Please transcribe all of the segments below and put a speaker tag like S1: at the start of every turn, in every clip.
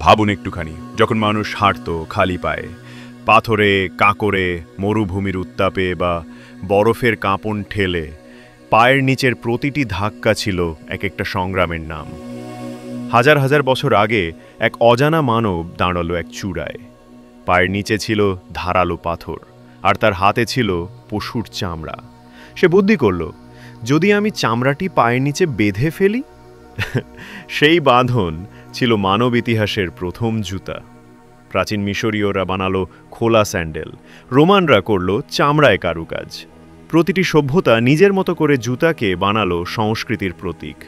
S1: ভাবুন একটুখানি, যখন মানুষ হাঁটতো খালি পায়ে, পাথরে কাঁকরে মরুভূমির উত্তাপে বা বরফের কাঁপন ঠেলে, পায়ের নিচের প্রতিটি ধাক্কা ছিল এক একটা সংগ্রামের নাম। হাজার হাজার বছর আগে এক অজানা মানব দাঁড়ালো এক চূড়ায়। পায়ের নিচে ছিল ধারালো পাথর, আর তার হাতে ছিল পশুর চামড়া। সে বুদ্ধি করল, যদি আমি চামড়াটি পায়ের নিচে বেঁধে ফেলি। সেই বাঁধন ছিল মানব ইতিহাসের প্রথম জুতা। প্রাচীন মিশরীয়রা বানালো খোলা স্যান্ডেল, রোমানরা করল চামড়ায় কারুকাজ। প্রতিটি সভ্যতা নিজের মতো করে জুতাকে বানালো সংস্কৃতির প্রতীক।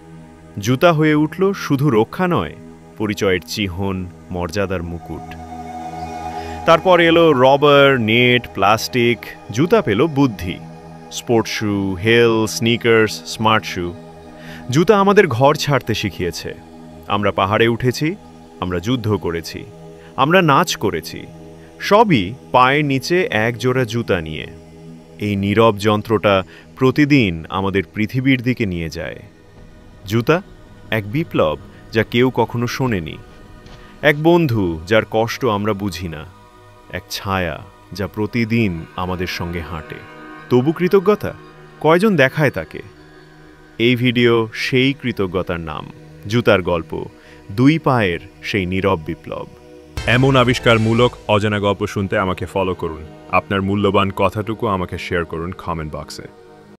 S1: জুতা হয়ে উঠল শুধু রক্ষা নয়, পরিচয়ের চিহ্ন, মর্যাদার মুকুট। তারপর এলো রবার, নেট, প্লাস্টিক। জুতা পেল বুদ্ধি। স্পোর্টস শু, হেল, স্নিকার্স, স্মার্ট শু। জুতা আমাদের ঘর ছাড়তে শিখিয়েছে। আমরা পাহাড়ে উঠেছি, আমরা যুদ্ধ করেছি, আমরা নাচ করেছি, সবই পায়ের নিচে এক জোড়া জুতা নিয়ে। এই নীরব যন্ত্রটা প্রতিদিন আমাদের পৃথিবীর দিকে নিয়ে যায়। জুতা এক বিপ্লব যা কেউ কখনো শোনেনি, এক বন্ধু যার কষ্ট আমরা বুঝি না, এক ছায়া যা প্রতিদিন আমাদের সঙ্গে হাঁটে। তবু কৃতজ্ঞতা কয়জন দেখায় তাকে? এই ভিডিও সেই কৃতজ্ঞতার নাম, জুতার গল্প, দুই পায়ের সেই নীরব বিপ্লব।
S2: এমন আবিষ্কারমূলক অজানা গল্প শুনতে আমাকে ফলো করুন। আপনার মূল্যবান কথাটুকু আমাকে শেয়ার করুন কমেন্ট বক্সে।